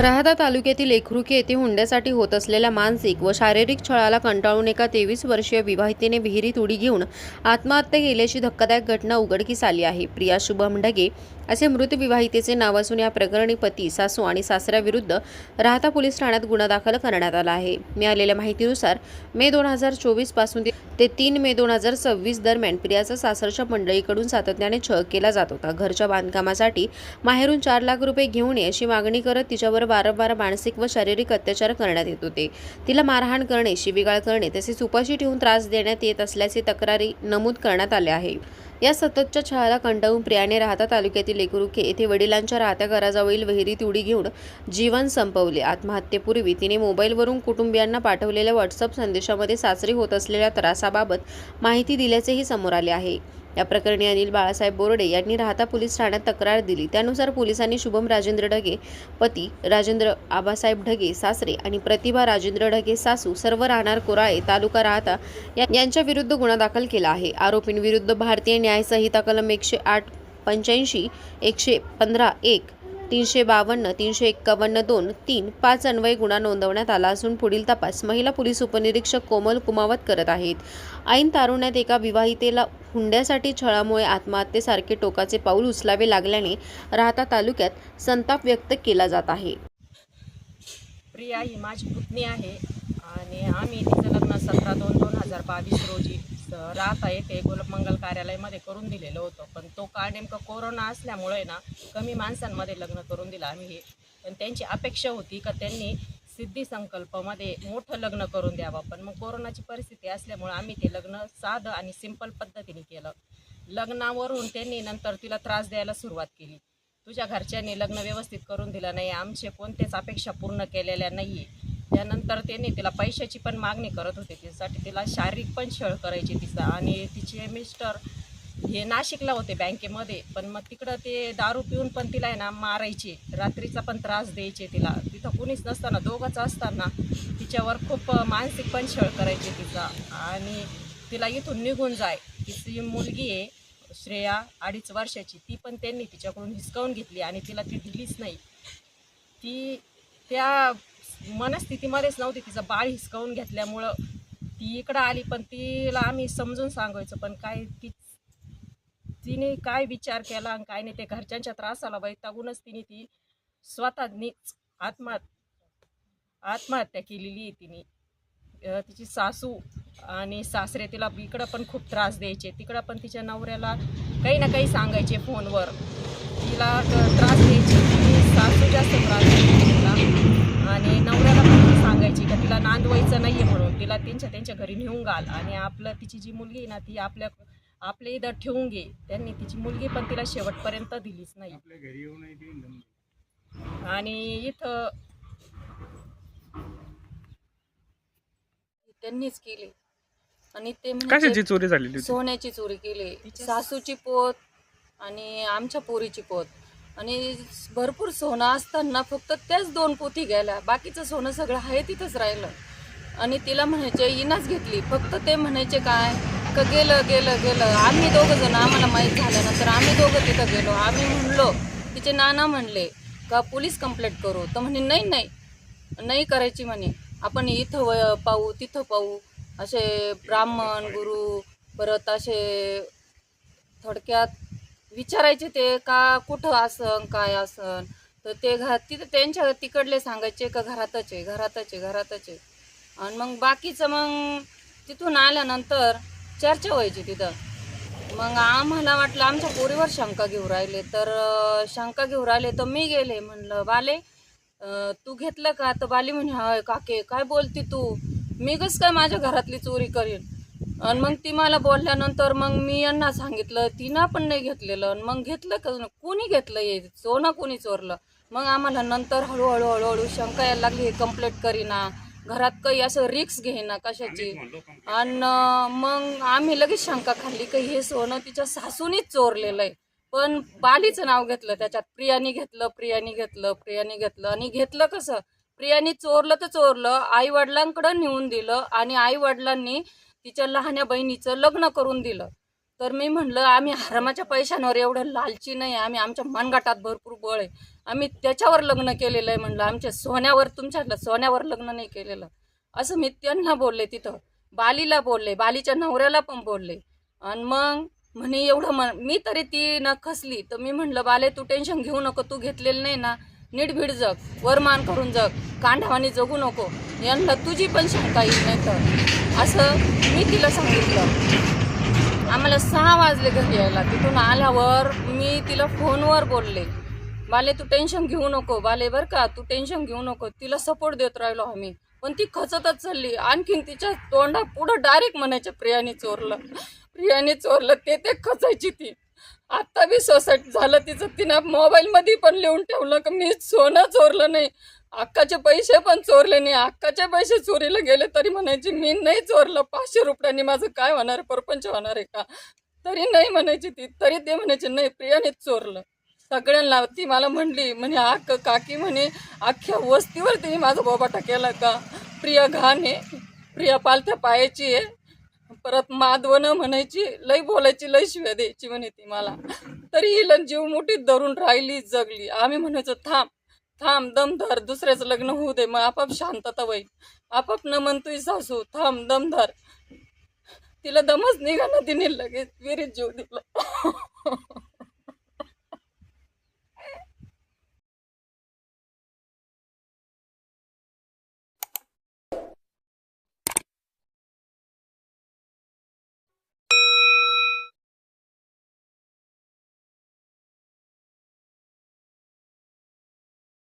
राहाता तालुक्यातील एकरुके येथे हुंड्यासाठी होत असलेल्या मानसिक व शारीरिक छळाला कंटाळून एका 23 वर्षीय विवाहितेने विहिरीत उडी घेऊन आत्महत्या केल्याची धक्कादायक घटना उघडकीस आली आहे। प्रिया शुभम ढगे असे मृत विवाहितेचे नाव असून या प्रकरणी पती, सासू आणि सासऱ्याविरुद्ध राहाता पोलीस ठाण्यात गुन्हा दाखल करण्यात आला आहे। मिळालेल्या माहितीनुसार मे 2024 पासून ते 3 मे 2026 दरम्यान प्रियाचा सासरच्या मंडळीकडून सातत्याने छळ केला जात होता। घरच्या बांधकामासाठी माहेरून 4 लाख रुपये घेऊन ये अशी मागणी करत तिच्यावर वारंवार मानसिक व शारीरिक अत्याचार करण्यात येत होते। तिला मारहाण करणे, शिवीगाळ करणे तसेच उपाशी ठेवून त्रास देण्यात येत असल्याचे तक्रारी नमूद करण्यात आले आहे। या सततच्या छळाला कंटाळून प्रियाने राहाता तालुक्यातील एकरुके येथे वडिलांच्या राहत्या घराजवळील विहिरीत उडी घेऊन जीवन संपवले। आत्महत्येपूर्वी तिने मोबाईलवरून कुटुंबियांना पाठवलेल्या व्हॉट्सअप संदेशामध्ये सासरी होत असलेल्या त्रासाबाबत माहिती दिल्याचेही समोर आले आहे। या प्रकरणी अनिल बाळासाहेब बोर्डे यांनी राहाता पोलीस ठाण्यात तक्रार दिली। त्यानुसार पोलिसांनी शुभम राजेंद्र ढगे पती, राजेंद्र आबासाहेब ढगे सासरे आणि प्रतिभा राजेंद्र ढगे सासू सर्व राहणार कोराळे तालुका राहाता यांच्या विरुद्ध गुन्हा दाखल केला आहे। आरोपींविरुद्ध भारतीय न्याय संहिता कलम 108, 85, 115, 1, 352, 351, 2, 3, 5 अन्वये गुन्हा नोंदवण्यात आला असून पुढील तपास महिला पोलीस उपनिरीक्षक कोमल कुमावत करत आहेत। ऐन तारुण्यात एका विवाहितेला हुंड्यासाठी छळामुळे आत्महत्येसारखे टोकाचे पाऊल उचलावे लागल्याने राहाता तालुक्यात संताप व्यक्त केला जात आहे। प्रिया ही माझी पुतणी आहे आणि आम्ही तिचं लग्न 17/2/2022 रोजी राहाता येथे गोलकमंगल कार्यालयामध्ये करून दिलेलं होतं। पण तो काळ नेमका कोरोना असल्यामुळे ना कमी माणसांमध्ये लग्न करून दिलं आम्ही हे। पण त्यांची अपेक्षा होती का त्यांनी सिद्धी संकल्पमध्ये मोठं लग्न करून द्यावं, पण मग कोरोनाची परिस्थिती असल्यामुळे आम्ही ते लग्न साधं आणि सिंपल पद्धतीने केलं। लग्नावरून त्यांनी नंतर तिला त्रास द्यायला सुरुवात केली। तुझ्या घरच्यांनी लग्न व्यवस्थित करून दिलं नाही, आमचे कोणत्याच अपेक्षा पूर्ण केलेल्या नाही आहे। त्यानंतर त्यांनी तिला पैशाची पण मागणी करत होते, त्यासाठी तिला शारीरिक पण छळ करायचे तिचा। आणि तिचे मिस्टर हे नाशिकला होते बँकेमध्ये, पण मग तिकडं ते दारू पिऊन पण तिला आहे ना मारायचे, रात्रीचा पण त्रास द्यायचे तिला। तिथं कुणीच नसताना, दोघंच असताना तिच्यावर खूप मानसिक पण छळ करायचे तिचा। आणि तिला इथून निघून जाय, तिची मुलगी आहे श्रेया 2.5 वर्षाची, ती पण त्यांनी तिच्याकडून हिसकावून घेतली आणि तिला ती दिलीच नाही। ती त्या मनस्थितीमध्येच नव्हती, तिचं बाळ हिसकावून घेतल्यामुळं ती इकडं आली। पण तिला आम्ही समजून सांगायचं, पण काय तिने काय विचार केला आणि काय नाही, ते घरच्यांच्या त्रासाला वैतागूनच ती स्वतःनीच आत्महत्या केलेली आहे तिने। तिची सासू आणि सासरे तिला इकडं पण खूप त्रास द्यायचे, तिकडं पण तिच्या नवऱ्याला काही ना काही सांगायचे फोनवर, तिला त्रास द्यायची। ती सासू जास्त त्रास द्यायची तिला आणि नवऱ्याला पण सांगायची का तिला नांदवायचं नाही आहे म्हणून, तिला त्यांच्या घरी नेऊन घाल आणि तिची जी मुलगी आहे ना ती आपल्या इथं ठेवून घे। त्यांनी तिची मुलगी पण तिला शेवटपर्यंत दिलीच नाही आणि इथं त्यांनीच केली। आणि ते कशाची चोरी झालेली होती? सोन्याची चोरी केली, सासूची पोत आणि आमच्या पोरीची पोत। आणि भरपूर सोनं असताना फक्त त्याच 2 पोती गेल्या, बाकीचं सोनं सगळं आहे तिथंच राहिलं। आणि तिला म्हणायचे इनाच घेतली, फक्त ते म्हणायचे काय का गेलं गेलं गेलं। आम्ही दोघं जण, आम्हाला माहीत झाल्यानंतर आम्ही दोघं तिथं गेलो। आम्ही म्हणलो, तिचे नाना म्हणले का पोलीस कंप्लेंट करू, तर म्हणे नाही नाही नाही करायची म्हणे, आपण इथं पाहू तिथं पाहू। असे ब्राह्मण गुरु परत असे थोडक्यात विचारायचे ते का कुठं असन काय असन, तर ते तिथं त्यांच्या तिकडले सांगायचे का घरातच आहे घरातच आहे घरातच आहे। आणि मग बाकीचं मग तिथून आल्यानंतर चर्चा व्हायची तिथं। मग आम्हाला वाटलं आमच्या पोरीवर शंका घेऊ राहिले, तर शंका घेऊ राहिले तर मी गेले, म्हणलं बाले तू घेतलं का, तर बाली म्हणे हाय काके काय बोलती तू, मी कसं काय माझ्या घरातली चोरी करीन। आणि मग ती मला बोलल्यानंतर मग मी यांना सांगितलं, तिनं पण नाही घेतलेलं। आणि मग घेतलं का कोणी घेतलं हे सोनं, कोणी चोरलं। मग आम्हाला नंतर हळूहळू शंका यायला लागली, हे कंप्लेंट करीना, घरात काही असं रिक्स घेईना कशाची। आणि मग आम्ही लगेच शंका खाल्ली की हे सोनं तिच्या सासूनीच चोरलेलं आहे। पण बालीचं नाव घेतलं त्याच्यात, प्रियानी घेतलं। आणि घेतलं कसं, प्रियानी चोरलं तर चोरलं, आई वडिलांकडे नेऊन दिलं आणि आई वडिलांनी तिच्या लहान्या बहिणीचं लग्न करून दिलं। तर मी म्हणलं आम्ही हरामाच्या पैशांवर एवढं लालची नाही, आम्ही आमच्या मनगटात भरपूर बळ आहे, आम्ही त्याच्यावर लग्न केलेलं आहे म्हणलं, आमच्या सोन्यावर, तुमच्या सोन्यावर लग्न नाही केलेलं. असं मी त्यांना बोलले, तिथं बालीला बोलले, बालीच्या नवऱ्याला पण बोलले. आणि मग म्हणे एवढं मी तरी ती न खसली. तर मी म्हणलं बाले तू टेन्शन घेऊ नको, तू घेतलेलं नाही ना, नीट भीड जग, वरमान करून जग, कांढावानी जगू नको, यांना तुझी पण शंका येईल नाही तर, असं मी तिला सांगितलं. आम्हाला 6 वाजले घरी यायला. तिथून आल्यावर मी तिला फोनवर बोलले, बाले तू टेन्शन घेऊ नको, बाले बरं का तू टेन्शन घेऊ नको. तिला सपोर्ट देत राहिलो आम्ही, पण ती खचतच चालली. आणखीन तिच्या तोंडा पुढं डायरेक्ट म्हणायचे प्रियाने चोरलं, प्रियाने चोरलं, ते खचायची ती. आता बी सोसायट झालं तिचं, तिनं मोबाईलमध्ये पण लिहून ठेवलं की मी सोनं चोरलं नाही, अक्काचे पैसे पण चोरले नाही. अक्काचे पैसे चोरीला गेले तरी म्हणायची मी नाही चोरलं, 500 रुपयांनी माझं काय होणार, परपंच होणार आहे का, तरी नाही म्हणायची ती. तरी ते म्हणायचे नाही प्रियानेच चोरलं. सगळ्यांना ती मला म्हणली, म्हणे काकी म्हणे अख्ख्या वस्तीवर तिने माझा बोबाटा केला का, प्रिया घाण आहे, प्रिया पालथ्या पायाची आहे, परत माधवनं म्हणायची, लई बोलायची, लई शिव्या द्यायची म्हणे ती मला. तरी हिला जीव मुठीत धरून राहिली, जगली. आम्ही म्हणायचो थांब थांब, दम धर, दुसऱ्याचं लग्न होऊ दे, मग आपाप शांतता होईल. आपाप न म्हणतोय सासू थांब, दम धर. तिला दमच निघाला, तिने लगेच विहिरीत जीव दिला.